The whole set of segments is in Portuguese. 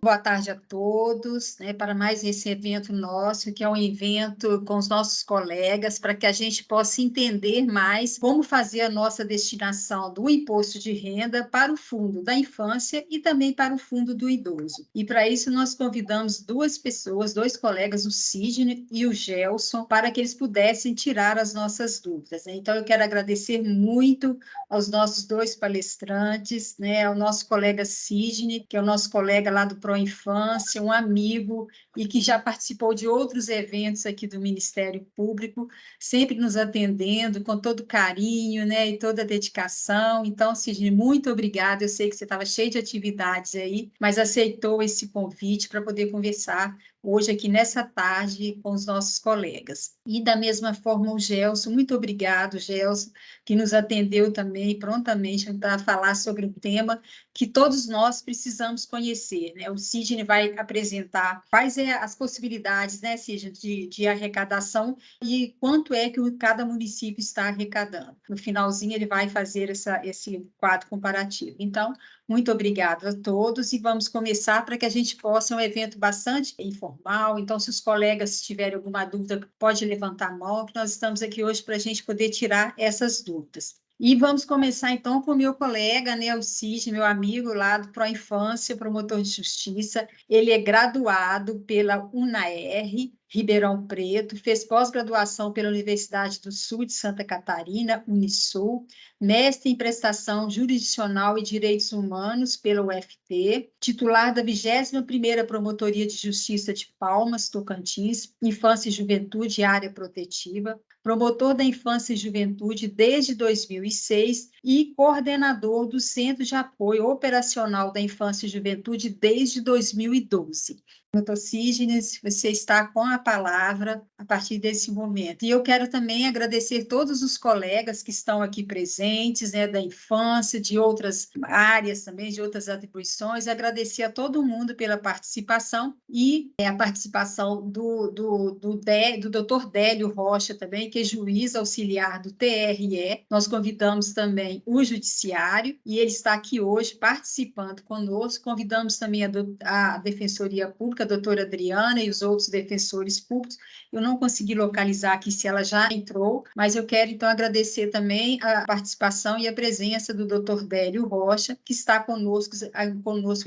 Boa tarde a todos, né, para mais esse evento nosso, que é um evento com os nossos colegas, para que a gente possa entender mais como fazer a nossa destinação do imposto de renda para o fundo da infância e também para o fundo do idoso. E para isso nós convidamos duas pessoas, dois colegas, o Sidney e o Gelson, para que eles pudessem tirar as nossas dúvidas, né? Então eu quero agradecer muito aos nossos dois palestrantes, né, ao nosso colega Sidney, que é o nosso colega lá do Proinfância, um amigo e que já participou de outros eventos aqui do Ministério Público, sempre nos atendendo com todo carinho, né, e toda dedicação. Então, Sidney, muito obrigada. Eu sei que você estava cheio de atividades aí, mas aceitou esse convite para poder conversar hoje aqui nessa tarde com os nossos colegas. E da mesma forma o Gelson, muito obrigado, Gelson, que nos atendeu também prontamente para falar sobre um tema que todos nós precisamos conhecer, né? O Sidney vai apresentar quais são as possibilidades, né, Sidney, de arrecadação e quanto é que cada município está arrecadando. No finalzinho, ele vai fazer esse quadro comparativo. Então, muito obrigada a todos e vamos começar para que a gente possa um evento bastante informal. Então, se os colegas tiverem alguma dúvida, pode levantar a mão, que nós estamos aqui hoje para a gente poder tirar essas dúvidas. E vamos começar, então, com o meu colega, né, o Sidney, meu amigo lá do Proinfância, promotor de justiça. Ele é graduado pela UNAR, Ribeirão Preto, fez pós-graduação pela Universidade do Sul de Santa Catarina, Unisul, mestre em prestação jurisdicional e direitos humanos pela UFT, titular da 21ª Promotoria de Justiça de Palmas, Tocantins, Infância e Juventude e Área Protetiva, promotor da Infância e Juventude desde 2006 e coordenador do Centro de Apoio Operacional da Infância e Juventude desde 2012. Doutor Sidney, você está com a palavra a partir desse momento. E eu quero também agradecer todos os colegas que estão aqui presentes, né, da infância, de outras áreas também, de outras atribuições, agradecer a todo mundo pela participação e a participação do doutor Délio Rocha também, que é juiz auxiliar do TRE. Nós convidamos também o Judiciário e ele está aqui hoje participando conosco. Convidamos também a Defensoria Pública, a doutora Adriana e os outros defensores públicos. Eu não consegui localizar aqui se ela já entrou, mas eu quero, então, agradecer também a participação e a presença do doutor Délio Rocha, que está conosco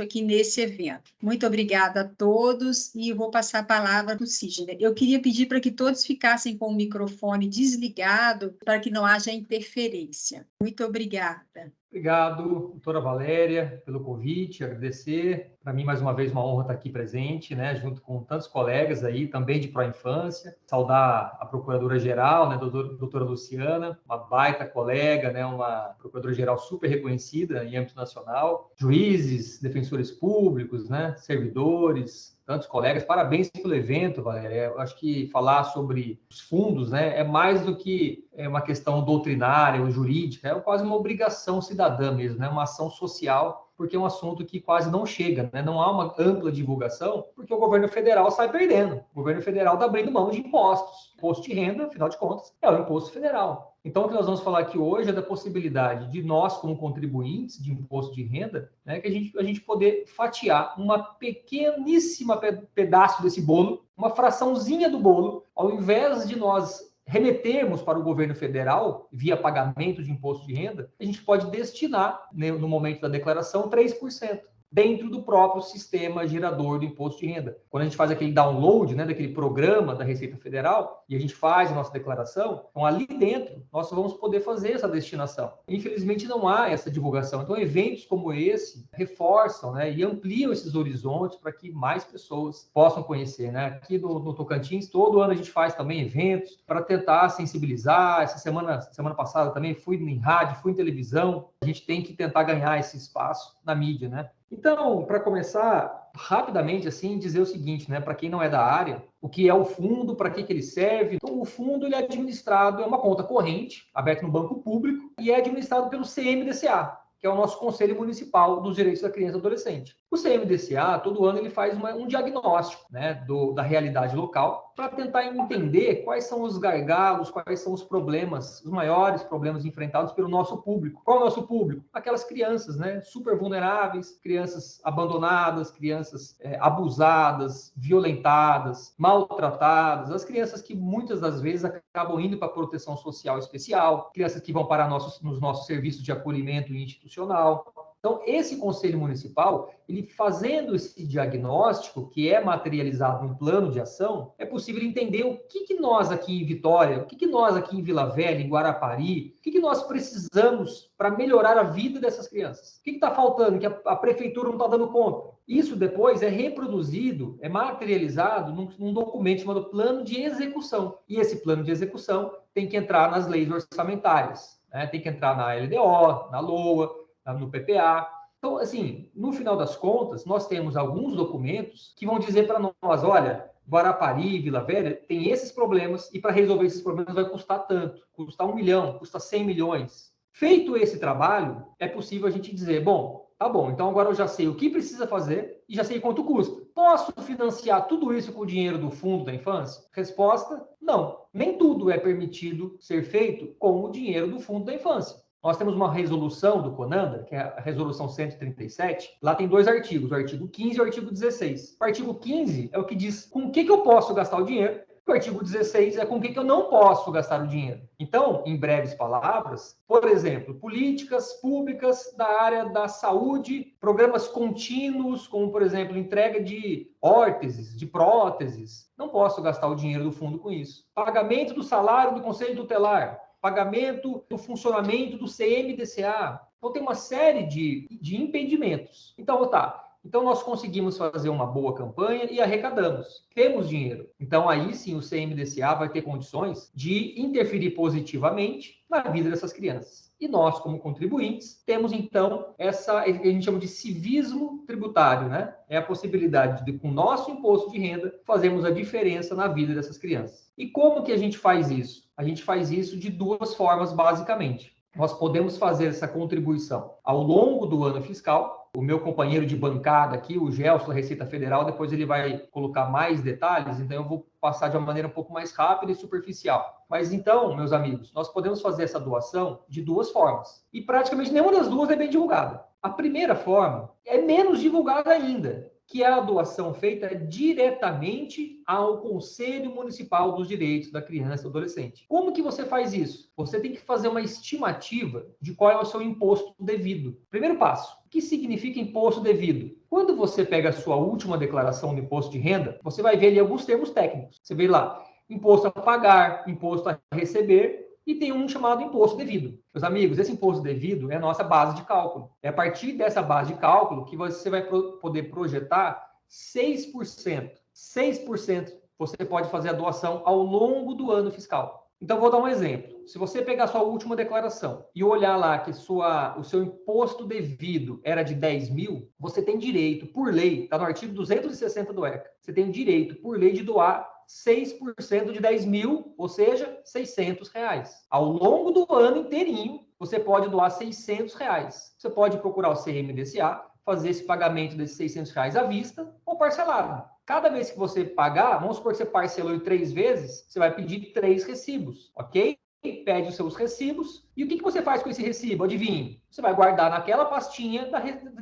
aqui nesse evento. Muito obrigada a todos e vou passar a palavra para o Sidney. Eu queria pedir para que todos ficassem com o microfone desligado para que não haja interferência. Muito obrigada. Obrigado, doutora Valéria, pelo convite, agradecer. Para mim, mais uma vez, uma honra estar aqui presente, né, junto com tantos colegas aí, também de Proinfância. Saudar a Procuradora-Geral, né, doutora Luciana, uma baita colega, né, uma Procuradora-Geral super reconhecida em âmbito nacional. Juízes, defensores públicos, né, servidores, tantos colegas. Parabéns pelo evento, Valéria. Eu acho que falar sobre os fundos, né, é mais do que uma questão doutrinária ou jurídica, é quase uma obrigação cidadã mesmo, né, uma ação social, porque é um assunto que quase não chega, né? Não há uma ampla divulgação, porque o governo federal sai perdendo. O governo federal está abrindo mão de impostos. Imposto de renda, afinal de contas, é o imposto federal. Então, o que nós vamos falar aqui hoje é da possibilidade de nós, como contribuintes de imposto de renda, né, que a gente poder fatiar uma pequeníssima pedaço desse bolo, uma fraçãozinha do bolo, ao invés de nós remetermos para o governo federal, via pagamento de imposto de renda, a gente pode destinar, né, no momento da declaração, 3% dentro do próprio sistema gerador do imposto de renda. Quando a gente faz aquele download, né, daquele programa da Receita Federal, e a gente faz a nossa declaração, então ali dentro nós vamos poder fazer essa destinação. Infelizmente não há essa divulgação. Então eventos como esse reforçam, né, e ampliam esses horizontes para que mais pessoas possam conhecer, né? Aqui no Tocantins, todo ano a gente faz também eventos para tentar sensibilizar. Essa semana passada também fui em rádio, fui em televisão. A gente tem que tentar ganhar esse espaço na mídia, né? Então, para começar, rapidamente, assim, dizer o seguinte, né, para quem não é da área, o que é o fundo, para que ele serve. Então, o fundo ele é administrado, é uma conta corrente, aberta no banco público, e é administrado pelo CMDCA, que é o nosso Conselho Municipal dos Direitos da Criança e do Adolescente. O CMDCA, todo ano, ele faz um diagnóstico, né, da realidade local para tentar entender quais são os gargalos, quais são os problemas, os maiores problemas enfrentados pelo nosso público. Qual é o nosso público? Aquelas crianças, né, super vulneráveis, crianças abandonadas, crianças abusadas, violentadas, maltratadas, as crianças que muitas das vezes acabam indo para a proteção social especial, crianças que vão parar nos nossos serviços de acolhimento institucional. Então, esse Conselho Municipal, ele fazendo esse diagnóstico, que é materializado num plano de ação, é possível entender o que nós aqui em Vitória, o que nós aqui em Vila Velha, em Guarapari, o que nós precisamos para melhorar a vida dessas crianças. O que está faltando, que a prefeitura não está dando conta. Isso depois é reproduzido, é materializado num documento chamado Plano de Execução. E esse plano de execução tem que entrar nas leis orçamentárias, né? Tem que entrar na LDO, na LOA, no PPA. Então, assim, no final das contas, nós temos alguns documentos que vão dizer para nós, olha, Guarapari, Vila Velha, tem esses problemas e para resolver esses problemas vai custar tanto, custa 1 milhão, custa 100 milhões. Feito esse trabalho, é possível a gente dizer, bom, tá bom, então agora eu já sei o que precisa fazer e já sei quanto custa. Posso financiar tudo isso com o dinheiro do Fundo da Infância? Resposta, não. Nem tudo é permitido ser feito com o dinheiro do Fundo da Infância. Nós temos uma resolução do CONANDA, que é a resolução 137. Lá tem 2 artigos, o artigo 15 e o artigo 16. O artigo 15 é o que diz com o que eu posso gastar o dinheiro. O artigo 16 é com o que eu não posso gastar o dinheiro. Então, em breves palavras, por exemplo, políticas públicas da área da saúde, programas contínuos, como, por exemplo, entrega de órteses, de próteses. Não posso gastar o dinheiro do fundo com isso. Pagamento do salário do Conselho Tutelar, pagamento do funcionamento do CMDCA. Então, tem uma série de impedimentos. Então, tá. Então, nós conseguimos fazer uma boa campanha e arrecadamos. Temos dinheiro. Então, aí sim, o CMDCA vai ter condições de interferir positivamente na vida dessas crianças. E nós, como contribuintes, temos, então, essa que a gente chama de civismo tributário, né? É a possibilidade de, com o nosso imposto de renda, fazermos a diferença na vida dessas crianças. E como que a gente faz isso? A gente faz isso de 2 formas, basicamente. Nós podemos fazer essa contribuição ao longo do ano fiscal. O meu companheiro de bancada aqui, o Gelson, da Receita Federal, depois ele vai colocar mais detalhes, então eu vou passar de uma maneira um pouco mais rápida e superficial. Mas então, meus amigos, nós podemos fazer essa doação de 2 formas. E praticamente nenhuma das 2 é bem divulgada. A primeira forma é menos divulgada ainda, que é a doação feita diretamente ao Conselho Municipal dos Direitos da Criança e do Adolescente. Como que você faz isso? Você tem que fazer uma estimativa de qual é o seu imposto devido. Primeiro passo, o que significa imposto devido? Quando você pega a sua última declaração de imposto de renda, você vai ver ali alguns termos técnicos. Você vê lá, imposto a pagar, imposto a receber, e tem um chamado imposto devido. Meus amigos, esse imposto devido é a nossa base de cálculo. É a partir dessa base de cálculo que você vai poder projetar 6%. 6% você pode fazer a doação ao longo do ano fiscal. Então, vou dar um exemplo. Se você pegar a sua última declaração e olhar lá que o seu imposto devido era de 10 mil, você tem direito, por lei, está no artigo 260 do ECA, você tem direito, por lei, de doar 6% de 10 mil, ou seja, R$600. Ao longo do ano inteirinho, você pode doar R$600. Você pode procurar o CMDCA, fazer esse pagamento desses R$600 à vista ou parcelado. Cada vez que você pagar, vamos supor que você parcelou em 3 vezes, você vai pedir 3 recibos, ok? Pede os seus recibos. E o que você faz com esse recibo? Adivinhe. Você vai guardar naquela pastinha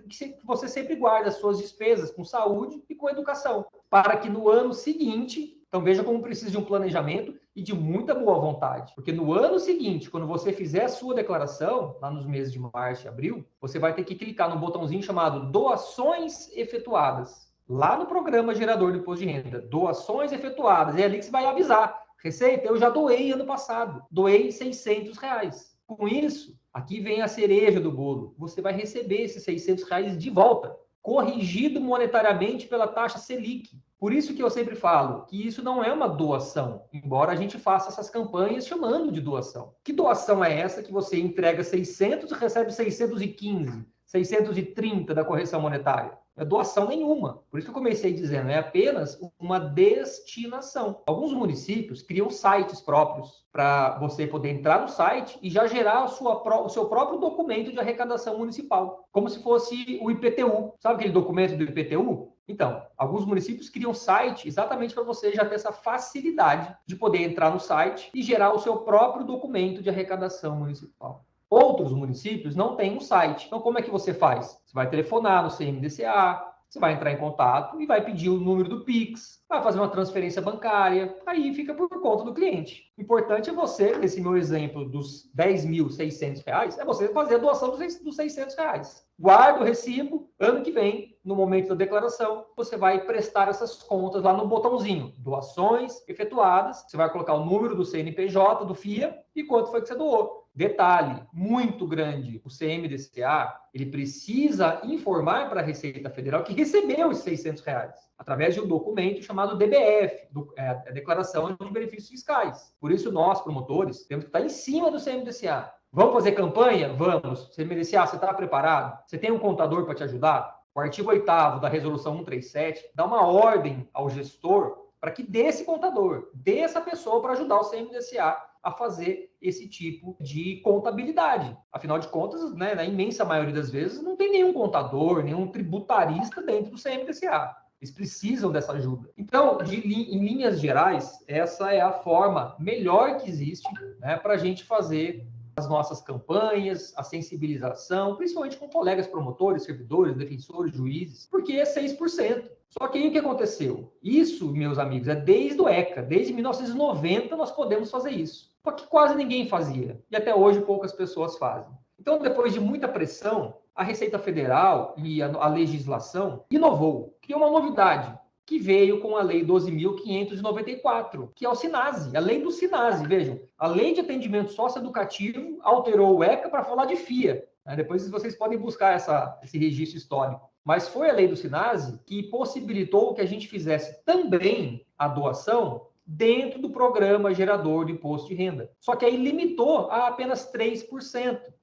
que você sempre guarda as suas despesas com saúde e com educação, para que no ano seguinte... Então, veja como precisa de um planejamento e de muita boa vontade. Porque no ano seguinte, quando você fizer a sua declaração, lá nos meses de março e abril, você vai ter que clicar no botãozinho chamado Doações Efetuadas. Lá no programa gerador do imposto de renda. Doações efetuadas. É ali que você vai avisar. Receita, eu já doei ano passado. Doei R$600. Com isso, aqui vem a cereja do bolo. Você vai receber esses R$600 de volta, corrigido monetariamente pela taxa Selic. Por isso que eu sempre falo que isso não é uma doação, embora a gente faça essas campanhas chamando de doação. Que doação é essa que você entrega 600 e recebe 615, 630 da correção monetária? é doação nenhuma. Por isso que eu comecei dizendo, é apenas uma destinação. Alguns municípios criam sites próprios para você poder entrar no site e já gerar o seu próprio documento de arrecadação municipal, como se fosse o IPTU. Sabe aquele documento do IPTU? Então, alguns municípios criam site exatamente para você já ter essa facilidade de poder entrar no site e gerar o seu próprio documento de arrecadação municipal. Outros municípios não têm um site. Então, como é que você faz? Você vai telefonar no CMDCA, você vai entrar em contato e vai pedir o número do Pix, vai fazer uma transferência bancária, aí fica por conta do cliente. O importante é você, nesse meu exemplo dos R$10.600, é você fazer a doação dos R$600. Guarda o recibo, ano que vem, no momento da declaração, você vai prestar essas contas lá no botãozinho, doações efetuadas, você vai colocar o número do CNPJ, do FIA e quanto foi que você doou. Detalhe muito grande, o CMDCA, ele precisa informar para a Receita Federal que recebeu os R$600, através de um documento chamado DBF, a Declaração de Benefícios Fiscais. Por isso, nós, promotores, temos que estar em cima do CMDCA. Vamos fazer campanha? Vamos. CMDCA, você está preparado? Você tem um contador para te ajudar? O artigo 8º da Resolução 137 dá uma ordem ao gestor para que dê esse contador, dê essa pessoa para ajudar o CMDCA a fazer esse tipo de contabilidade. Afinal de contas, né, na imensa maioria das vezes, não tem nenhum contador, nenhum tributarista dentro do CMDCA. Eles precisam dessa ajuda. Então, em linhas gerais, essa é a forma melhor que existe, né, para a gente fazer as nossas campanhas, a sensibilização, principalmente com colegas promotores, servidores, defensores, juízes, porque é 6%. Só que aí o que aconteceu? Isso, meus amigos, é desde o ECA, desde 1990 nós podemos fazer isso. Só que quase ninguém fazia, e até hoje poucas pessoas fazem. Então, depois de muita pressão, a Receita Federal e a legislação inovou, criou uma novidade, que veio com a Lei 12.594, que é o SINASE, a lei do SINASE. Vejam, a Lei de Atendimento Socioeducativo alterou o ECA para falar de FIA. Depois vocês podem buscar esse registro histórico. Mas foi a lei do SINASE que possibilitou que a gente fizesse também a doação dentro do programa gerador de imposto de renda. Só que aí limitou a apenas 3%.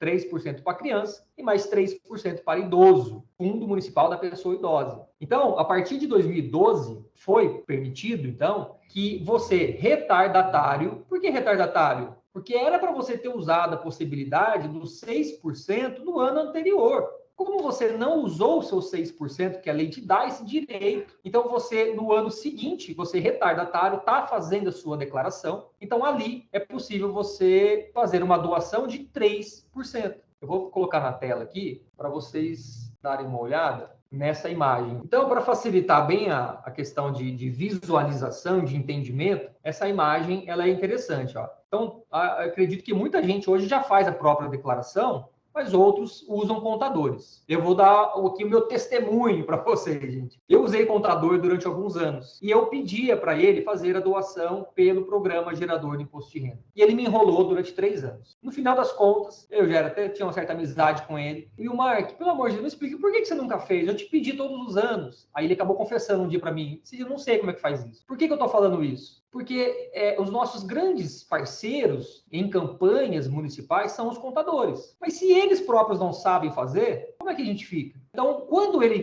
3% para criança e mais 3% para idoso, fundo municipal da pessoa idosa. Então, a partir de 2012, foi permitido, então, que você, retardatário, por que retardatário? Porque era para você ter usado a possibilidade dos 6% no ano anterior. Como você não usou o seu 6%, que a lei te dá esse direito, então você, no ano seguinte, você retardatário, está fazendo a sua declaração, então ali é possível você fazer uma doação de 3%. Eu vou colocar na tela aqui para vocês darem uma olhada nessa imagem. Então, para facilitar bem a questão de visualização, de entendimento, essa imagem ela é interessante. Ó. Então, acredito que muita gente hoje já faz a própria declaração, mas outros usam contadores. Eu vou dar aqui o meu testemunho para vocês, gente. Eu usei contador durante alguns anos e eu pedia para ele fazer a doação pelo programa gerador de imposto de renda. E ele me enrolou durante 3 anos. No final das contas, eu já até tinha uma certa amizade com ele. E o Mark, pelo amor de Deus, me explica, por que você nunca fez? Eu te pedi todos os anos. Aí ele acabou confessando um dia para mim, eu não sei como é que faz isso. Por que eu estou falando isso? Porque os nossos grandes parceiros em campanhas municipais são os contadores. Mas se eles próprios não sabem fazer, como é que a gente fica? Então, quando ele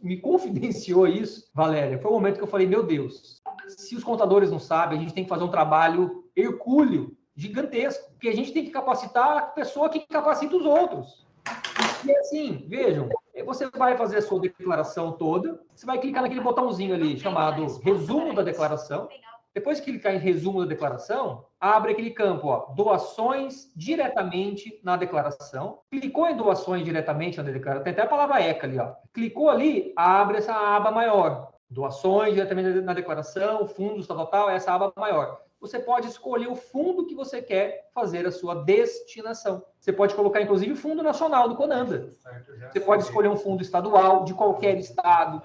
me confidenciou isso, Valéria, foi o momento que eu falei, meu Deus, se os contadores não sabem, a gente tem que fazer um trabalho hercúleo, gigantesco, porque a gente tem que capacitar a pessoa que capacita os outros. E assim, vejam, você vai fazer a sua declaração toda, você vai clicar naquele botãozinho ali chamado resumo da declaração. Depois que clicar em resumo da declaração, abre aquele campo, ó, doações diretamente na declaração. Clicou em doações diretamente na declaração, tem até a palavra ECA ali, ó. Clicou ali, abre essa aba maior. Doações diretamente na declaração, fundos, tal, essa aba maior. Você pode escolher o fundo que você quer fazer a sua destinação. Você pode colocar, inclusive, o Fundo Nacional do Conanda. Você pode escolher um fundo estadual, de qualquer estado,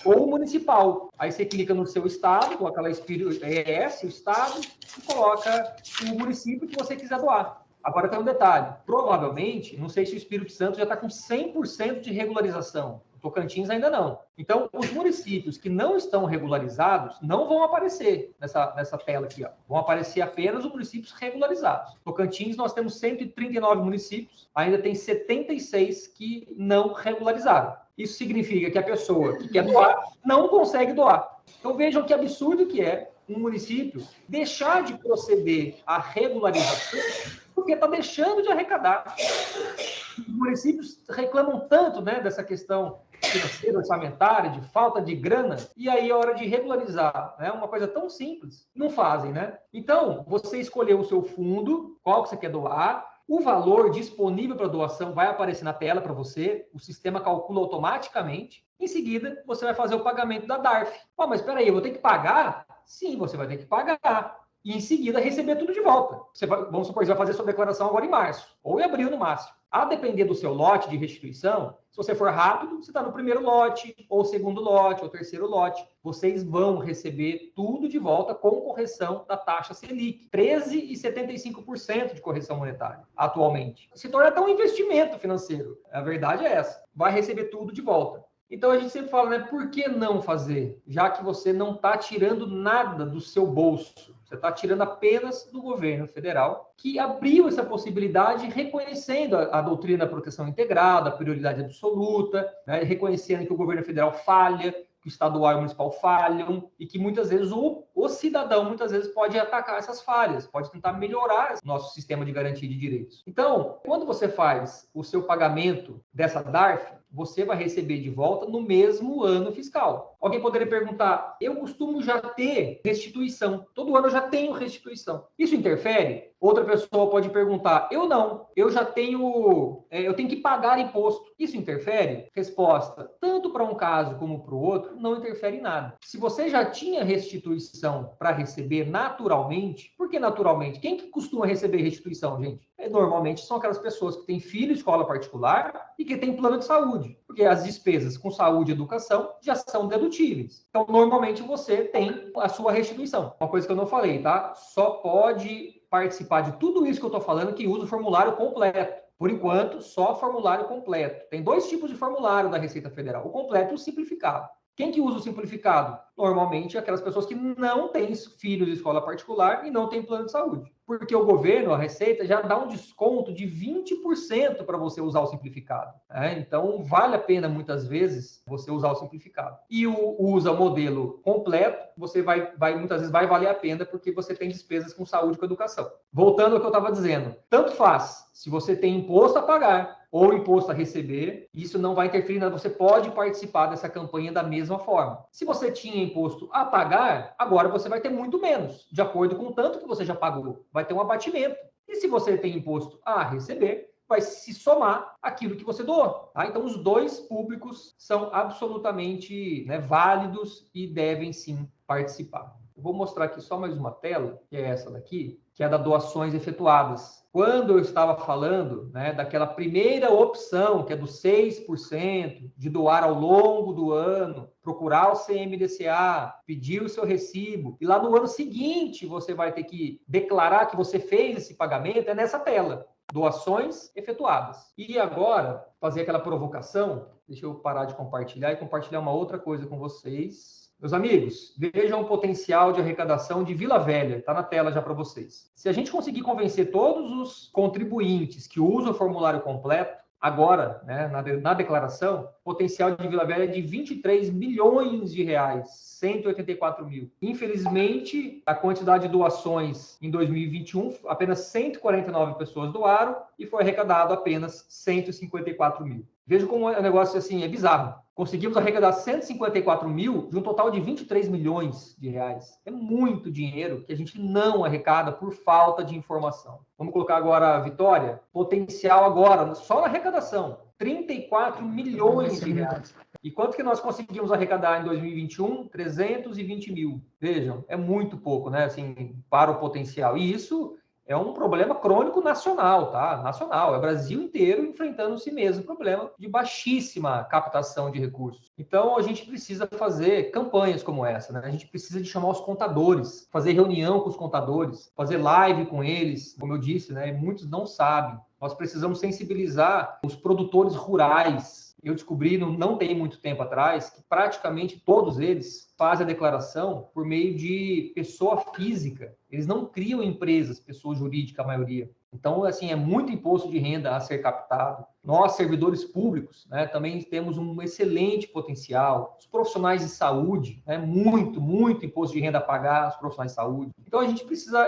ou municipal. Aí você clica no seu estado, com aquela ES, o estado, e coloca o município que você quiser doar. Agora tem um detalhe. Provavelmente, não sei se o Espírito Santo já está com 100% de regularização. O Tocantins ainda não. Então, os municípios que não estão regularizados não vão aparecer nessa tela aqui. Ó. Vão aparecer apenas os municípios regularizados. Tocantins, nós temos 139 municípios, ainda tem 76 que não regularizaram. Isso significa que a pessoa que quer doar não consegue doar. Então vejam que absurdo que é um município deixar de proceder à regularização porque está deixando de arrecadar. Os municípios reclamam tanto, né, dessa questão financeira, orçamentária, de falta de grana, e aí a hora de regularizar, né, uma coisa tão simples, não fazem, né? Então, você escolheu o seu fundo, qual que você quer doar, o valor disponível para doação vai aparecer na tela para você, o sistema calcula automaticamente, em seguida você vai fazer o pagamento da DARF. Oh, mas espera aí, eu vou ter que pagar? Sim, você vai ter que pagar. E em seguida receber tudo de volta. Vamos supor que você vai fazer sua declaração agora em março, ou em abril no máximo. A depender do seu lote de restituição, se você for rápido, você está no primeiro lote, ou segundo lote, ou terceiro lote. Vocês vão receber tudo de volta com correção da taxa Selic. 13,75% de correção monetária, atualmente. Se torna até um investimento financeiro. A verdade é essa. Vai receber tudo de volta. Então a gente sempre fala, né? Por que não fazer? Já que você não está tirando nada do seu bolso. Você está tirando apenas do governo federal, que abriu essa possibilidade reconhecendo a doutrina da proteção integrada, a prioridade absoluta, né? Reconhecendo que o governo federal falha, que o estadual e o municipal falham, e que muitas vezes o cidadão muitas vezes pode atacar essas falhas, pode tentar melhorar o nosso sistema de garantia de direitos. Então, quando você faz o seu pagamento dessa DARF, você vai receber de volta no mesmo ano fiscal. Alguém poderia perguntar, eu costumo já ter restituição, todo ano eu já tenho restituição. Isso interfere? Outra pessoa pode perguntar, eu não, eu já tenho, eu tenho que pagar imposto. Isso interfere? Resposta, tanto para um caso como para o outro, não interfere em nada. Se você já tinha restituição para receber naturalmente, por que naturalmente? Quem que costuma receber restituição, gente? Normalmente são aquelas pessoas que têm filho em escola particular e que têm plano de saúde, porque as despesas com saúde e educação já são dedutíveis. Então, normalmente você tem a sua restituição. Uma coisa que eu não falei, tá? Só pode participar de tudo isso que eu estou falando que usa o formulário completo. Por enquanto, só formulário completo. Tem dois tipos de formulário da Receita Federal, o completo e o simplificado. Quem que usa o simplificado? Normalmente, aquelas pessoas que não têm filhos de escola particular e não têm plano de saúde. Porque o governo, a Receita, já dá um desconto de 20% para você usar o simplificado. Então, vale a pena, muitas vezes, você usar o simplificado. E usa o modelo completo, você muitas vezes vai valer a pena porque você tem despesas com saúde e com educação. Voltando ao que eu estava dizendo, tanto faz se você tem imposto a pagar ou imposto a receber, isso não vai interferir, você pode participar dessa campanha da mesma forma. Se você tinha imposto a pagar, agora você vai ter muito menos, de acordo com o tanto que você já pagou. Vai ter um abatimento. E se você tem imposto a receber, vai se somar aquilo que você doou. Tá? Então, os dois públicos são absolutamente, né, válidos e devem sim participar. Eu vou mostrar aqui só mais uma tela, que é essa daqui, que é da doações efetuadas. Quando eu estava falando, né, daquela primeira opção, que é do 6%, de doar ao longo do ano, procurar o CMDCA, pedir o seu recibo, e lá no ano seguinte você vai ter que declarar que você fez esse pagamento, é nessa tela. Doações efetuadas. E agora, fazer aquela provocação, deixa eu parar de compartilhar e compartilhar uma outra coisa com vocês. Meus amigos, vejam o potencial de arrecadação de Vila Velha, está na tela já para vocês. Se a gente conseguir convencer todos os contribuintes que usam o formulário completo, agora, né, na declaração, o potencial de Vila Velha é de 23 milhões de reais, 184 mil. Infelizmente, a quantidade de doações em 2021, apenas 149 pessoas doaram e foi arrecadado apenas 154 mil. Veja como o negócio assim, é bizarro. Conseguimos arrecadar 154 mil de um total de 23 milhões de reais. É muito dinheiro que a gente não arrecada por falta de informação. Vamos colocar agora a Vitória. Potencial agora, só na arrecadação, 34 milhões de reais. E quanto que nós conseguimos arrecadar em 2021? 320 mil. Vejam, é muito pouco, né? Assim, para o potencial. E isso é um problema crônico nacional, tá? Nacional. É o Brasil inteiro enfrentando esse mesmo problema de baixíssima captação de recursos. Então, a gente precisa fazer campanhas como essa, né? A gente precisa de chamar os contadores, fazer reunião com os contadores, fazer live com eles, como eu disse, né? Muitos não sabem. Nós precisamos sensibilizar os produtores rurais. Eu descobri, não tem muito tempo atrás, que praticamente todos eles fazem a declaração por meio de pessoa física. Eles não criam empresas, pessoa jurídica, a maioria. Então, assim, é muito imposto de renda a ser captado. Nós, servidores públicos, né, também temos um excelente potencial. Os profissionais de saúde, né, muito imposto de renda a pagar, os profissionais de saúde. Então, a gente precisa,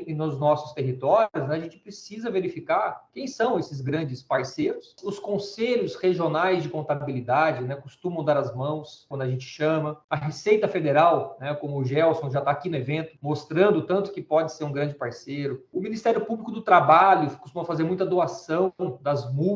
nos nossos territórios, né, a gente precisa verificar quem são esses grandes parceiros. Os conselhos regionais de contabilidade, né, costumam dar as mãos quando a gente chama. A Receita Federal, né, como o Gelson já está aqui no evento, mostrando o tanto que pode ser um grande parceiro. O Ministério Público do Trabalho costuma fazer muita doação das multas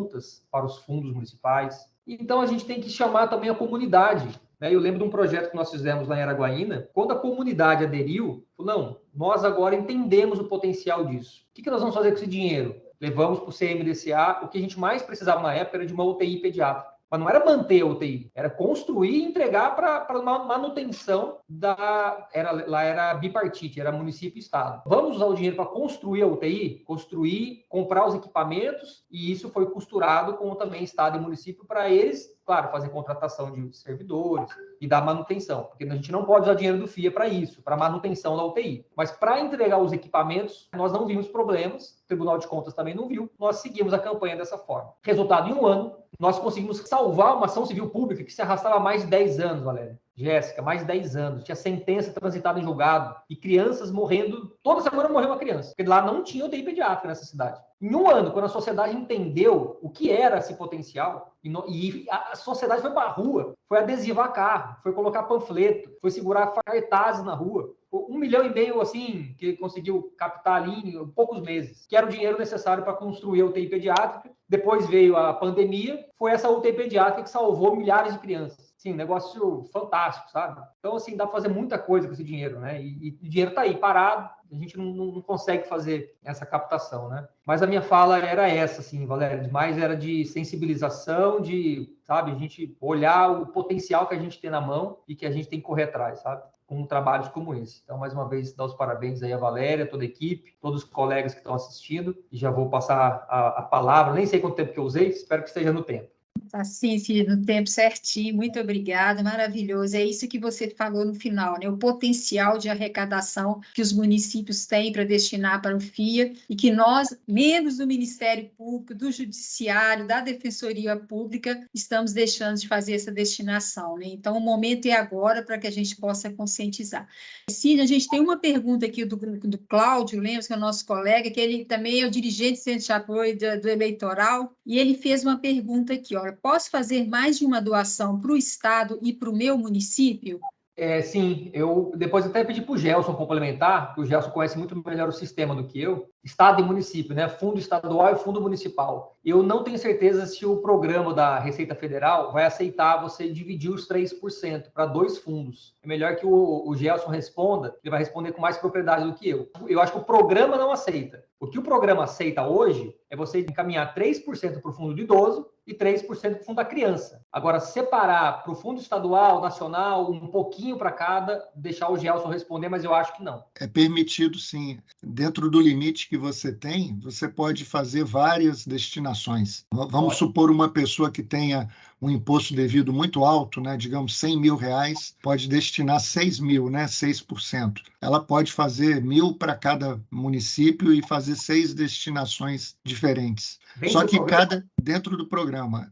para os fundos municipais. Então, a gente tem que chamar também a comunidade. Né? Eu lembro de um projeto que nós fizemos lá em Araguaína, quando a comunidade aderiu, falou, não, nós agora entendemos o potencial disso. O que nós vamos fazer com esse dinheiro? Levamos para o CMDCA, o que a gente mais precisava na época era de uma UTI pediátrica. Mas não era manter a UTI, era construir e entregar para uma manutenção lá era bipartite, era município e estado. Vamos usar o dinheiro para construir a UTI, comprar os equipamentos, e isso foi costurado com também estado e município para eles, claro, fazer contratação de servidores e dar manutenção, porque a gente não pode usar dinheiro do FIA para isso, para manutenção da UTI. Mas para entregar os equipamentos, nós não vimos problemas, o Tribunal de Contas também não viu, nós seguimos a campanha dessa forma. Resultado, em um ano, nós conseguimos salvar uma ação civil pública que se arrastava há mais de 10 anos, Valéria. Jéssica, mais de 10 anos. Tinha sentença transitada em julgado e crianças morrendo. Toda semana morreu uma criança, porque lá não tinha UTI pediátrica nessa cidade. Em um ano, quando a sociedade entendeu o que era esse potencial, e a sociedade foi para a rua, foi adesivar carro, foi colocar panfleto, foi segurar cartazes na rua. 1,5 milhão, assim, que conseguiu captar ali em poucos meses, que era o dinheiro necessário para construir a UTI pediátrica. Depois veio a pandemia, foi essa UTI pediátrica que salvou milhares de crianças. Sim, negócio fantástico, sabe? Então, assim, dá para fazer muita coisa com esse dinheiro, né? E o dinheiro está aí, parado, a gente não consegue fazer essa captação, né? Mas a minha fala era essa, assim, Valéria, mais era de sensibilização, sabe, a gente olhar o potencial que a gente tem na mão e que a gente tem que correr atrás, sabe? Com trabalhos como esse. Então, mais uma vez, dar os parabéns aí à Valéria, toda a equipe, todos os colegas que estão assistindo, e já vou passar a palavra, nem sei quanto tempo que eu usei, espero que esteja no tempo. Assim, filho, no tempo certinho, muito obrigada, maravilhoso. É isso que você falou no final, né? O potencial de arrecadação que os municípios têm para destinar para o FIA e que nós, membros do Ministério Público, do Judiciário, da Defensoria Pública, estamos deixando de fazer essa destinação, né? Então, o momento é agora para que a gente possa conscientizar. Sim, a gente tem uma pergunta aqui do Cláudio Lemos, que é o nosso colega, que ele também é o dirigente do Centro de Apoio do Eleitoral, e ele fez uma pergunta aqui, ó, posso fazer mais de uma doação para o Estado e para o meu município? Sim, eu depois até pedi para o Gelson complementar, porque o Gelson conhece muito melhor o sistema do que eu, Estado e município, né? Fundo estadual e fundo municipal. Eu não tenho certeza se o programa da Receita Federal vai aceitar você dividir os 3% para 2 fundos. É melhor que o Gelson responda, ele vai responder com mais propriedade do que eu. Eu acho que o programa não aceita. O que o programa aceita hoje é você encaminhar 3% para o fundo do idoso e 3% para o fundo da criança. Agora, separar para o fundo estadual, nacional, um pouquinho para cada, deixar o Gelson responder, mas eu acho que não. É permitido, sim. Dentro do limite que você tem, você pode fazer várias destinações. Vamos supor uma pessoa que tenha um imposto devido muito alto, né, digamos R$100 mil, pode destinar 6 mil, né, 6%. Ela pode fazer 1.000 para cada município e fazer 6 destinações diferentes. Só que dentro do programa.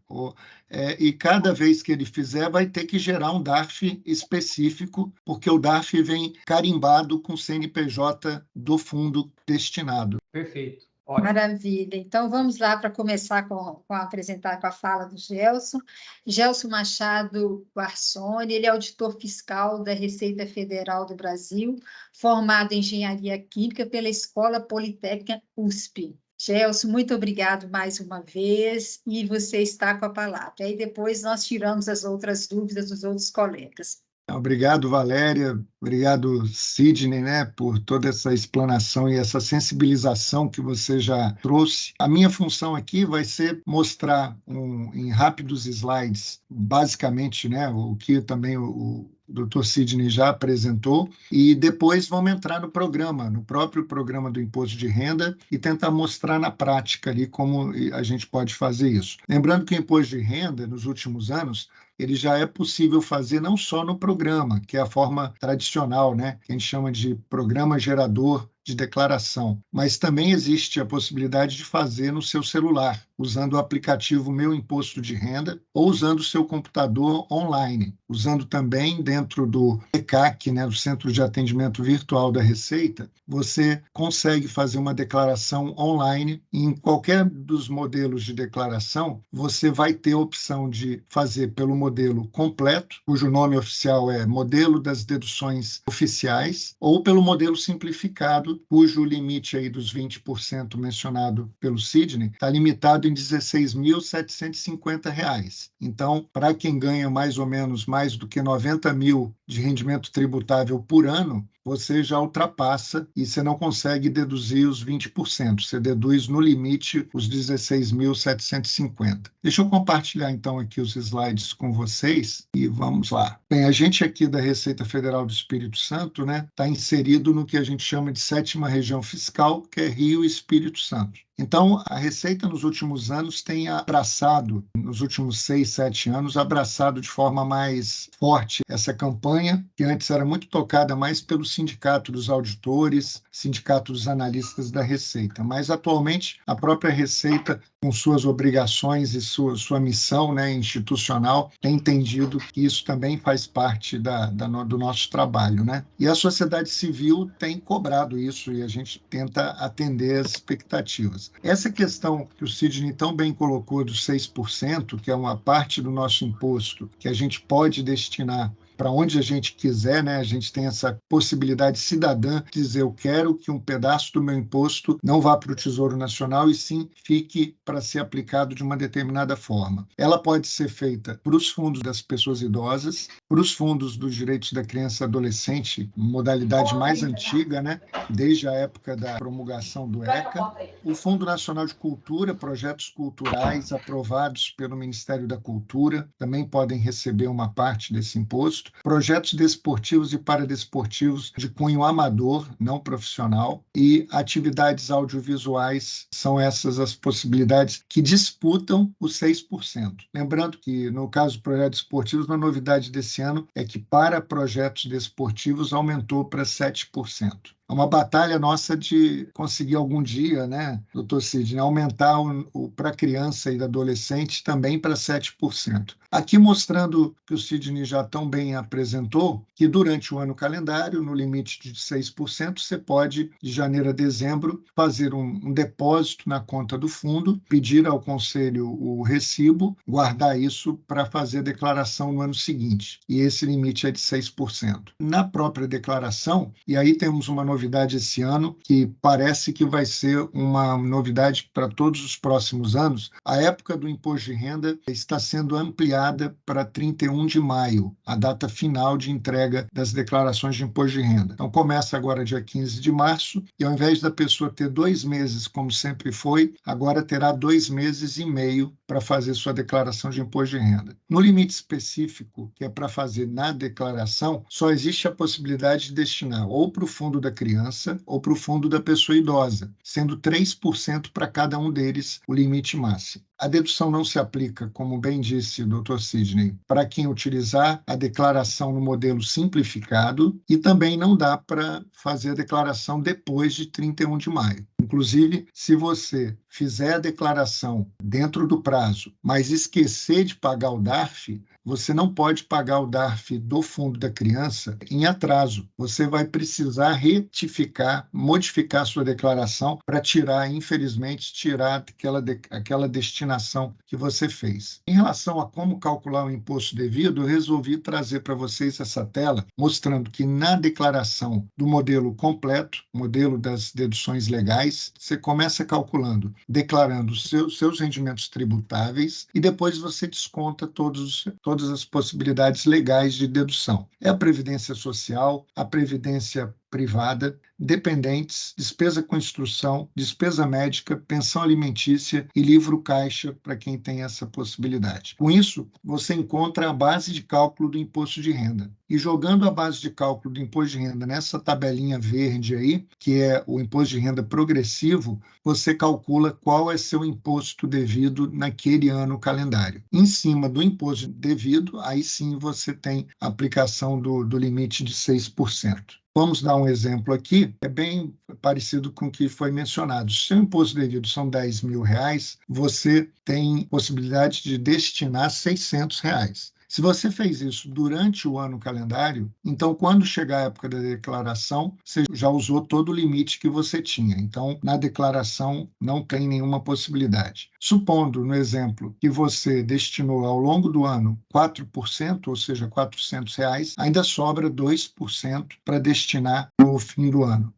E cada vez que ele fizer, vai ter que gerar um DARF específico, porque o DARF vem carimbado com o CNPJ do fundo destinado. Perfeito. Ótimo. Maravilha. Então, vamos lá para começar apresentar com a fala do Gelson. Gelson Machado Guarsoni, ele é auditor fiscal da Receita Federal do Brasil, formado em Engenharia Química pela Escola Politécnica USP. Gelson, muito obrigado mais uma vez, e você está com a palavra. Aí depois nós tiramos as outras dúvidas dos outros colegas. Obrigado, Valéria. Obrigado, Sidney, né, por toda essa explanação e essa sensibilização que você já trouxe. A minha função aqui vai ser mostrar em rápidos slides, basicamente, né, o que também o Dr. Sidney já apresentou, e depois vamos entrar no programa, no próprio programa do Imposto de Renda, e tentar mostrar na prática ali como a gente pode fazer isso. Lembrando que o Imposto de Renda, nos últimos anos, ele já é possível fazer não só no programa, que é a forma tradicional, né, que a gente chama de programa gerador de declaração, mas também existe a possibilidade de fazer no seu celular, usando o aplicativo Meu Imposto de Renda ou usando o seu computador online, usando também dentro do ECAC, né, do Centro de Atendimento Virtual da Receita, você consegue fazer uma declaração online. Em qualquer dos modelos de declaração, você vai ter a opção de fazer pelo modelo completo, cujo nome oficial é Modelo das Deduções Oficiais, ou pelo modelo simplificado, cujo limite aí dos 20% mencionado pelo Sidney está limitado em R$ 16.750. Então, para quem ganha mais ou menos mais do que 90 mil de rendimento tributável por ano, você já ultrapassa e você não consegue deduzir os 20%. Você deduz no limite os 16.750. Deixa eu compartilhar então aqui os slides com vocês e vamos lá. Bem, a gente aqui da Receita Federal do Espírito Santo, né, está inserido no que a gente chama de 7ª região fiscal, que é Rio e Espírito Santo. Então, a Receita, nos últimos anos, tem abraçado, nos últimos 6, 7 anos, abraçado de forma mais forte essa campanha, que antes era muito tocada mais pelo Sindicato dos Auditores, Sindicato dos Analistas da Receita. Mas, atualmente, a própria Receita, com suas obrigações e sua missão, né, institucional, tem entendido que isso também faz parte do nosso trabalho, né? E a sociedade civil tem cobrado isso e a gente tenta atender as expectativas. Essa questão que o Sidney tão bem colocou dos 6%, que é uma parte do nosso imposto que a gente pode destinar para onde a gente quiser, né? A gente tem essa possibilidade cidadã de dizer: eu quero que um pedaço do meu imposto não vá para o Tesouro Nacional e sim fique para ser aplicado de uma determinada forma. Ela pode ser feita para os fundos das pessoas idosas, para os fundos dos direitos da criança e adolescente, modalidade mais antiga, né? Desde a época da promulgação do ECA, o Fundo Nacional de Cultura, projetos culturais aprovados pelo Ministério da Cultura também podem receber uma parte desse imposto. Projetos desportivos e paradesportivos de cunho amador, não profissional, e atividades audiovisuais são essas as possibilidades que disputam os 6%. Lembrando que, no caso de projetos esportivos, uma novidade desse ano é que para projetos desportivos aumentou para 7%. É uma batalha nossa de conseguir algum dia, né, doutor Sidney, aumentar para criança e adolescente também para 7%. Aqui mostrando que o Sidney já tão bem apresentou, que durante o ano calendário, no limite de 6%, você pode, de janeiro a dezembro, fazer um depósito na conta do fundo, pedir ao conselho o recibo, guardar isso para fazer a declaração no ano seguinte. E esse limite é de 6%. Na própria declaração, e aí temos uma novidade esse ano, que parece que vai ser uma novidade para todos os próximos anos. A época do imposto de renda está sendo ampliada para 31 de maio, a data final de entrega das declarações de imposto de renda. Então, começa agora dia 15 de março, e ao invés da pessoa ter 2 meses, como sempre foi, agora terá 2 meses e meio para fazer sua declaração de imposto de renda. No limite específico, que é para fazer na declaração, só existe a possibilidade de destinar ou para o fundo da criança ou para o fundo da pessoa idosa, sendo 3% para cada um deles o limite máximo. A dedução não se aplica, como bem disse o Dr. Sidney, para quem utilizar a declaração no modelo simplificado, e também não dá para fazer a declaração depois de 31 de maio. Inclusive, se você fizer a declaração dentro do prazo, mas esquecer de pagar o DARF, você não pode pagar o DARF do fundo da criança em atraso. Você vai precisar retificar, modificar a sua declaração para infelizmente, tirar aquela destinação que você fez. Em relação a como calcular o imposto devido, eu resolvi trazer para vocês essa tela, mostrando que na declaração do modelo completo, modelo das deduções legais, você começa calculando, declarando os seus rendimentos tributáveis e depois você desconta todas as possibilidades legais de dedução. É a previdência social, a previdência privada, dependentes, despesa com instrução, despesa médica, pensão alimentícia e livro caixa para quem tem essa possibilidade. Com isso, você encontra a base de cálculo do imposto de renda. E jogando a base de cálculo do imposto de renda nessa tabelinha verde aí, que é o imposto de renda progressivo, você calcula qual é seu imposto devido naquele ano calendário. Em cima do imposto devido, aí sim você tem a aplicação do limite de 6%. Vamos dar um exemplo aqui. aqui é bem parecido com o que foi mencionado. Se o seu imposto devido são R$ 10.000, você tem possibilidade de destinar R$ 600. Se você fez isso durante o ano calendário, então, quando chegar a época da declaração, você já usou todo o limite que você tinha. Então, na declaração, não tem nenhuma possibilidade. Supondo, no exemplo, que você destinou ao longo do ano 4%, ou seja, R$ 400, ainda sobra 2% para destinar no fim do ano.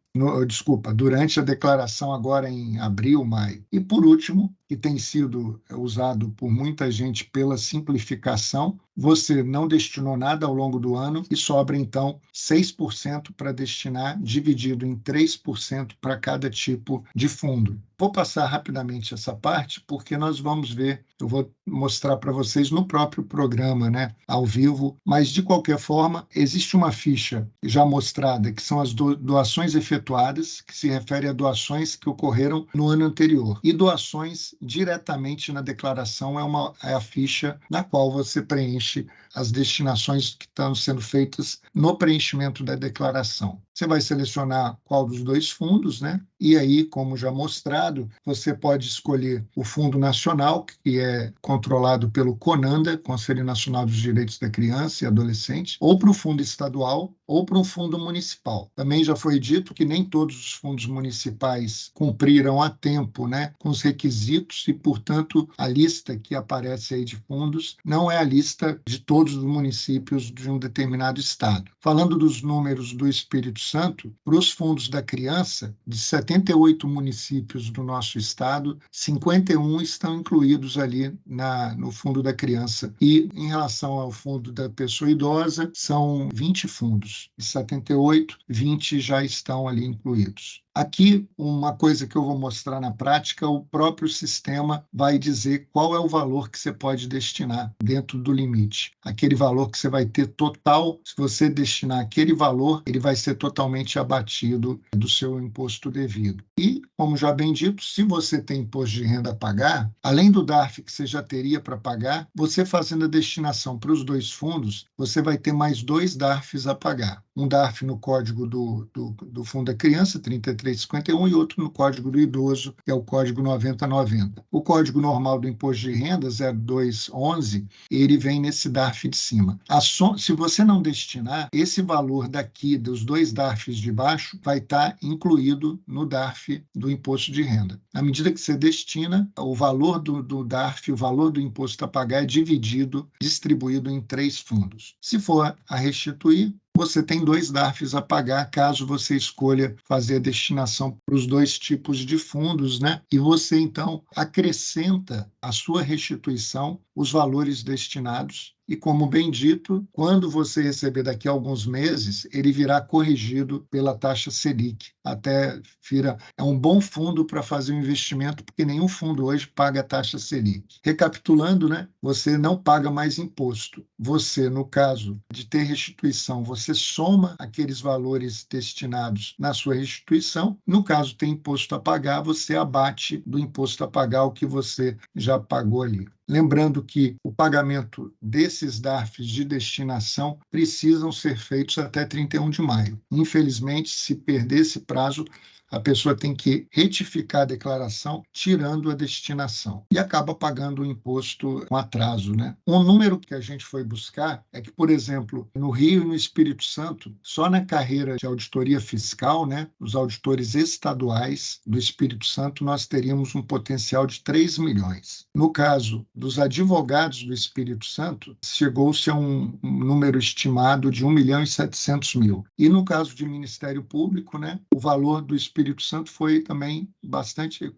Desculpa, durante a declaração agora em abril, maio. E, por último, que tem sido usado por muita gente pela simplificação, você não destinou nada ao longo do ano e sobra, então, 6% para destinar, dividido em 3% para cada tipo de fundo. Vou passar rapidamente essa parte, porque nós vamos ver, eu vou mostrar para vocês no próprio programa, né, ao vivo, mas, de qualquer forma, existe uma ficha já mostrada, que são as doações efetuadas, que se refere a doações que ocorreram no ano anterior, e doações diretamente na declaração é a ficha na qual você preenche as destinações que estão sendo feitas no preenchimento da declaração. Você vai selecionar qual dos dois fundos, né? E aí, como já mostrado, você pode escolher o Fundo Nacional, que é controlado pelo CONANDA, Conselho Nacional dos Direitos da Criança e Adolescente, ou para o Fundo Estadual, ou para um fundo municipal. Também já foi dito que nem todos os fundos municipais cumpriram a tempo, né, com os requisitos e, portanto, a lista que aparece aí de fundos não é a lista de todos os municípios de um determinado estado. Falando dos números do Espírito Santo, para os fundos da criança, de 78 municípios do nosso estado, 51 estão incluídos ali no fundo da criança. E, em relação ao fundo da pessoa idosa, são 20 fundos. De 78, 20 já estão ali incluídos. Aqui, uma coisa que eu vou mostrar na prática, o próprio sistema vai dizer qual é o valor que você pode destinar dentro do limite. Aquele valor que você vai ter total, se você destinar aquele valor, ele vai ser totalmente abatido do seu imposto devido. E, como já bem dito, se você tem imposto de renda a pagar, além do DARF que você já teria para pagar, você fazendo a destinação para os dois fundos, você vai ter mais 2 DARFs a pagar. Um DARF no código do Fundo da Criança, 3351, e outro no Código do Idoso, que é o Código 9090. O Código Normal do Imposto de Renda, 0211, ele vem nesse DARF de cima. Se você não destinar, esse valor daqui, dos 2 DARFs de baixo, vai estar incluído no DARF do Imposto de Renda. À medida que você destina, o valor do DARF, o valor do imposto a pagar é distribuído em 3 fundos. Se for a restituir, você tem 2 DARFs a pagar caso você escolha fazer a destinação para os 2 tipos de fundos, né? E você, então, acrescenta à sua restituição os valores destinados. E, como bem dito, quando você receber daqui a alguns meses, ele virá corrigido pela taxa Selic. Até é um bom fundo para fazer um investimento, porque nenhum fundo hoje paga a taxa Selic. Recapitulando, né? Você não paga mais imposto. Você, no caso de ter restituição, você soma aqueles valores destinados na sua restituição. No caso tem imposto a pagar, você abate do imposto a pagar o que você já pagou ali. Lembrando que o pagamento desses DARFs de destinação precisam ser feitos até 31 de maio. Infelizmente, se perder esse prazo, a pessoa tem que retificar a declaração, tirando a destinação, e acaba pagando o imposto com atraso, né? Um número que a gente foi buscar é que, por exemplo, no Rio e no Espírito Santo, só na carreira de auditoria fiscal, né, os auditores estaduais do Espírito Santo, nós teríamos um potencial de 3 milhões. No caso dos advogados do Espírito Santo, chegou-se a um número estimado de 1.700.000. E no caso de Ministério Público, né, o valor do Espírito Santo foi também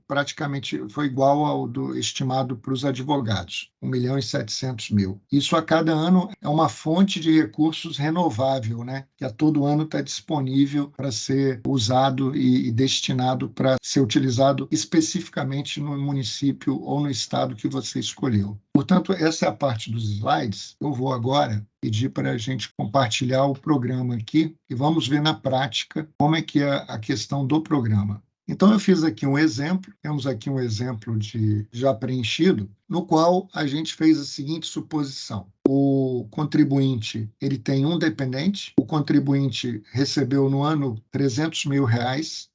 praticamente foi igual ao do estimado para os advogados, 1.700.000. Isso a cada ano é uma fonte de recursos renovável, né, que a todo ano está disponível para ser usado e destinado para ser utilizado especificamente no município ou no estado que você escolheu. Portanto, essa é a parte dos slides. Eu vou agora pedir para a gente compartilhar o programa aqui e vamos ver na prática como é que é a questão do programa. Então, eu fiz aqui um exemplo, temos aqui um exemplo já preenchido, no qual a gente fez a seguinte suposição. O contribuinte, ele tem um dependente, o contribuinte recebeu no ano R$300 mil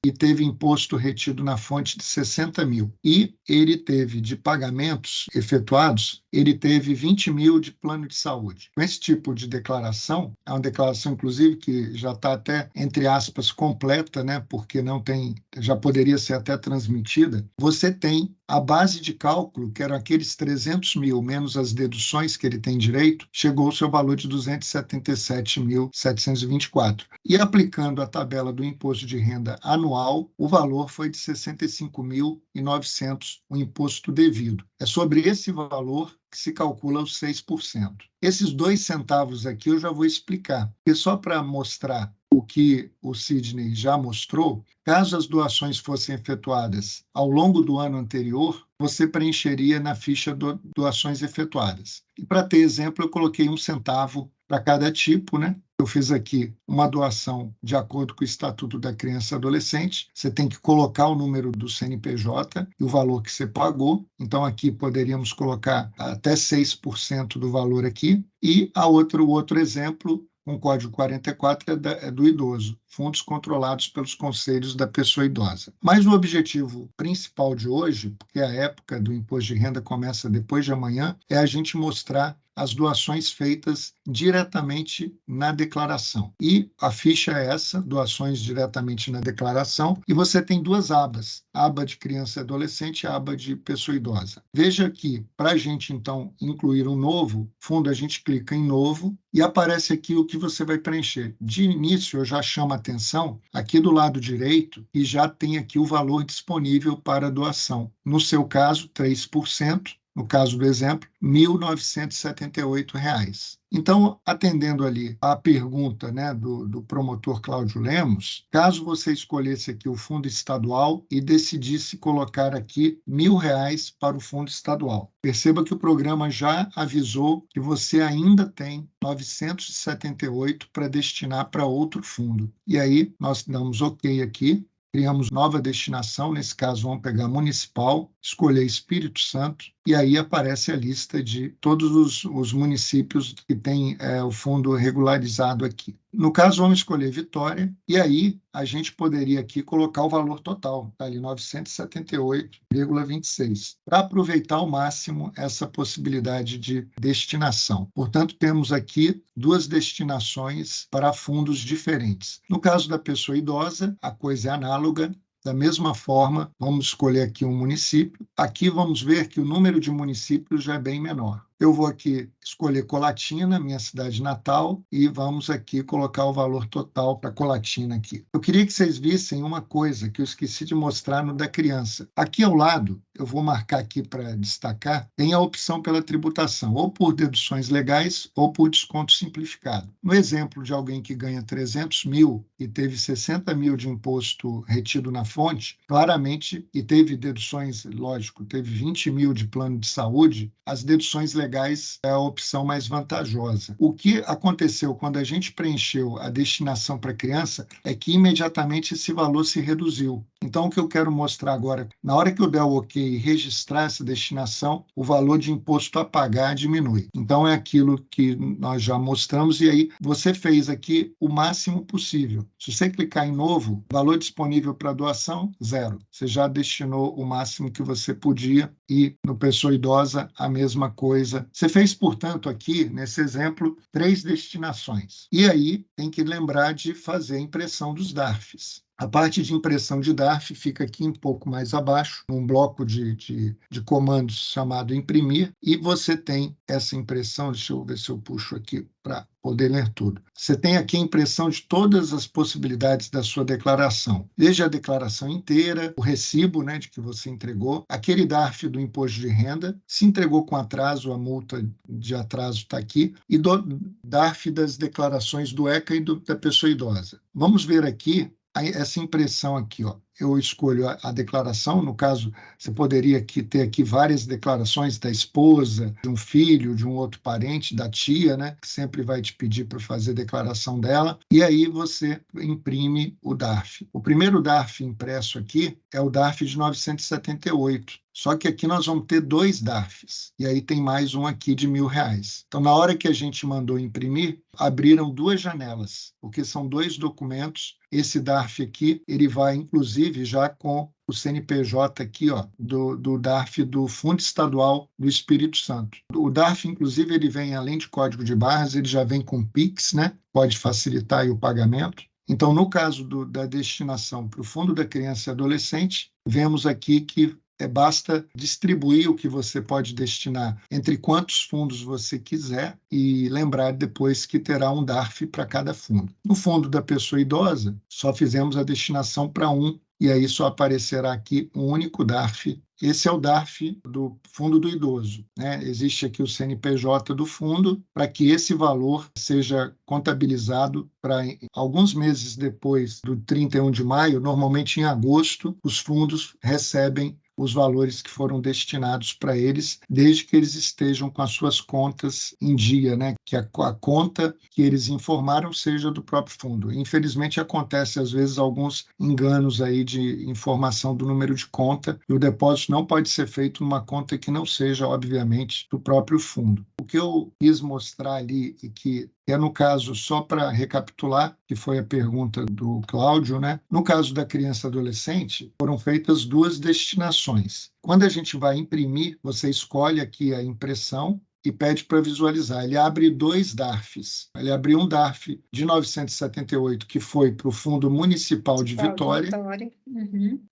e teve imposto retido na fonte de 60 mil. E ele teve de pagamentos efetuados, ele teve 20 mil de plano de saúde. Com esse tipo de declaração, é uma declaração, inclusive, que já está até, entre aspas, completa, né? Porque não tem, já poderia ser até transmitida. Você tem a base de cálculo, que eram aqueles 300 mil menos as deduções que ele tem direito, chegou ao seu valor de 277.724. E aplicando a tabela do imposto de renda anual, o valor foi de 65.900, o imposto devido. É sobre esse valor que se calcula os 6%. Esses 2 centavos aqui eu já vou explicar, porque só para mostrar o que o Sidney já mostrou, caso as doações fossem efetuadas ao longo do ano anterior, você preencheria na ficha doações efetuadas. E para ter exemplo, eu coloquei 1 centavo para cada tipo, né? Eu fiz aqui uma doação de acordo com o Estatuto da Criança e Adolescente. Você tem que colocar o número do CNPJ e o valor que você pagou. Então, aqui poderíamos colocar até 6% do valor aqui. E o outro exemplo, com código 44, é do idoso, fundos controlados pelos conselhos da pessoa idosa. Mas o objetivo principal de hoje, porque a época do imposto de renda começa depois de amanhã, é a gente mostrar as doações feitas diretamente na declaração. E a ficha é essa, doações diretamente na declaração, e você tem 2 abas, a aba de criança e adolescente e a aba de pessoa idosa. Veja que, para a gente, então, incluir um novo fundo, a gente clica em novo e aparece aqui o que você vai preencher. De início, eu já chamo a atenção aqui do lado direito e já tem aqui o valor disponível para doação. No seu caso, 3%. No caso do exemplo, R$ 1.978. Então, atendendo ali à pergunta, né, do promotor Cláudio Lemos, caso você escolhesse aqui o fundo estadual e decidisse colocar aqui R$ 1.000 para o fundo estadual, perceba que o programa já avisou que você ainda tem 978 para destinar para outro fundo. E aí, nós damos OK aqui, criamos nova destinação, nesse caso vamos pegar municipal, escolher Espírito Santo, e aí aparece a lista de todos os municípios que têm o fundo regularizado aqui. No caso, vamos escolher Vitória, e aí a gente poderia aqui colocar o valor total, está ali 978,26, para aproveitar ao máximo essa possibilidade de destinação. Portanto, temos aqui 2 destinações para fundos diferentes. No caso da pessoa idosa, a coisa é análoga. Da mesma forma, vamos escolher aqui um município. Aqui vamos ver que o número de municípios já é bem menor. Eu vou aqui escolher Colatina, minha cidade natal, e vamos aqui colocar o valor total para Colatina aqui. Eu queria que vocês vissem uma coisa que eu esqueci de mostrar no da criança. Aqui ao lado, eu vou marcar aqui para destacar, tem a opção pela tributação, ou por deduções legais ou por desconto simplificado. No exemplo de alguém que ganha 300 mil e teve 60 mil de imposto retido na fonte, claramente, e teve deduções, lógico, teve 20 mil de plano de saúde, as deduções legais é a opção mais vantajosa. O que aconteceu quando a gente preencheu a destinação para criança é que imediatamente esse valor se reduziu. Então, o que eu quero mostrar agora, na hora que eu der o OK e registrar essa destinação, o valor de imposto a pagar diminui. Então, é aquilo que nós já mostramos e aí você fez aqui o máximo possível. Se você clicar em novo, valor disponível para doação, 0. Você já destinou o máximo que você podia e no pessoa idosa a mesma coisa. Você fez, portanto, aqui, nesse exemplo, 3 destinações. E aí tem que lembrar de fazer a impressão dos DARFs. A parte de impressão de DARF fica aqui um pouco mais abaixo, num bloco de comandos chamado imprimir, e você tem essa impressão, deixa eu ver se eu puxo aqui para poder ler tudo. Você tem aqui a impressão de todas as possibilidades da sua declaração, desde a declaração inteira, o recibo, né, de que você entregou, aquele DARF do imposto de renda, se entregou com atraso, a multa de atraso está aqui, e do DARF das declarações do ECA e da pessoa idosa. Vamos ver aqui essa impressão aqui, ó. eu escolho a declaração. No caso, você poderia ter aqui várias declarações da esposa, de um filho, de um outro parente, da tia, né, que sempre vai te pedir para fazer a declaração dela, e aí você imprime o DARF. O primeiro DARF impresso aqui é o DARF de 978. Só que aqui nós vamos ter 2 DARFs, e aí tem mais um aqui de R$1.000. Então, na hora que a gente mandou imprimir, abriram 2 janelas, porque são 2 documentos. Esse DARF aqui, ele vai, inclusive, já com o CNPJ aqui, ó, do DARF do Fundo Estadual do Espírito Santo. O DARF, inclusive, ele vem, além de código de barras, ele já vem com PIX, né? Pode facilitar aí o pagamento. Então, no caso da destinação para o Fundo da Criança e Adolescente, vemos aqui que basta distribuir o que você pode destinar entre quantos fundos você quiser e lembrar depois que terá um DARF para cada fundo. No fundo da pessoa idosa, só fizemos a destinação para um, e aí só aparecerá aqui um único DARF. Esse é o DARF do Fundo do Idoso, né? Existe aqui o CNPJ do fundo para que esse valor seja contabilizado para alguns meses depois do 31 de maio, normalmente em agosto, os fundos recebem os valores que foram destinados para eles, desde que eles estejam com as suas contas em dia, né? Que a conta que eles informaram seja do próprio fundo. Infelizmente, acontece, às vezes, alguns enganos aí de informação do número de conta, e o depósito não pode ser feito numa conta que não seja, obviamente, do próprio fundo. O que eu quis mostrar ali, e que é, no caso, só para recapitular, que foi a pergunta do Cláudio, né? No caso da criança e adolescente, foram feitas 2 destinações. Quando a gente vai imprimir, você escolhe aqui a impressão e pede para visualizar. Ele abre 2 DARFs. Ele abriu um DARF de 978, que foi para o Fundo Municipal de Vitória,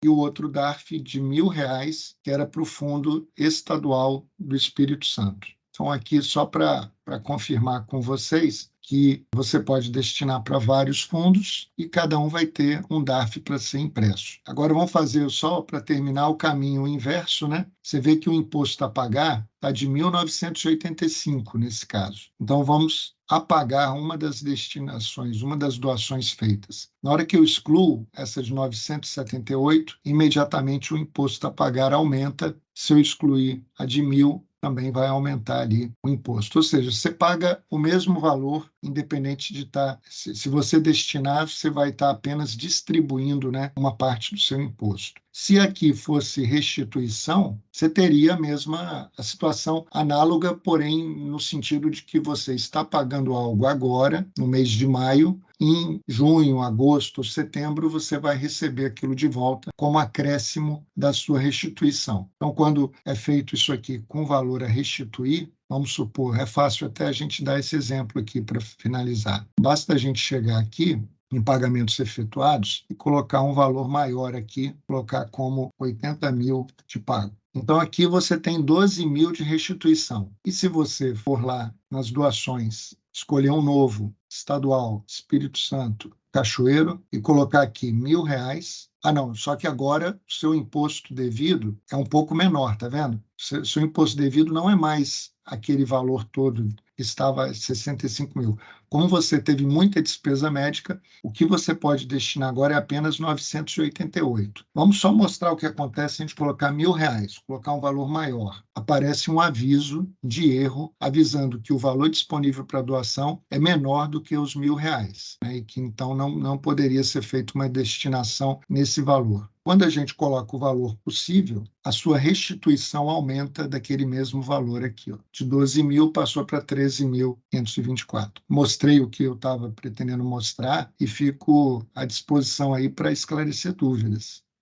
e o outro DARF de R$1.000, que era para o Fundo Estadual do Espírito Santo. Então, aqui, só para confirmar com vocês que você pode destinar para vários fundos e cada um vai ter um DARF para ser impresso. Agora, vamos fazer só para terminar o caminho inverso, né? Você vê que o imposto a pagar está de 1.985 nesse caso. Então, vamos apagar uma das destinações, uma das doações feitas. Na hora que eu excluo essa de 978, imediatamente o imposto a pagar aumenta. Se eu excluir a de 1.000, também vai aumentar ali o imposto. Ou seja, você paga o mesmo valor, independente de estar... Se você destinar, você vai estar apenas distribuindo, né, uma parte do seu imposto. Se aqui fosse restituição, você teria a situação análoga, porém no sentido de que você está pagando algo agora, no mês de maio, em junho, agosto, setembro, você vai receber aquilo de volta como acréscimo da sua restituição. Então, quando é feito isso aqui com valor a restituir, vamos supor, é fácil até a gente dar esse exemplo aqui para finalizar. Basta a gente chegar aqui em pagamentos efetuados e colocar um valor maior aqui, colocar como 80.000 de pago. Então, aqui você tem 12.000 de restituição. E se você for lá nas doações, escolher um novo, estadual, Espírito Santo, Cachoeiro, e colocar aqui R$1.000, não, só que agora o seu imposto devido é um pouco menor, tá vendo? Seu imposto devido não é mais aquele valor todo que estava 65.000. Como você teve muita despesa médica, o que você pode destinar agora é apenas 988. Vamos só mostrar o que acontece se a gente colocar R$1.000, colocar um valor maior. Aparece um aviso de erro, avisando que o valor disponível para doação é menor do que os R$1.000, né? E que então não poderia ser feita uma destinação nesse valor. Quando a gente coloca o valor possível, a sua restituição aumenta daquele mesmo valor aqui, ó. De 12.000 passou para 13.524. Mostrei o que eu estava pretendendo mostrar e fico à disposição aí para esclarecer dúvidas.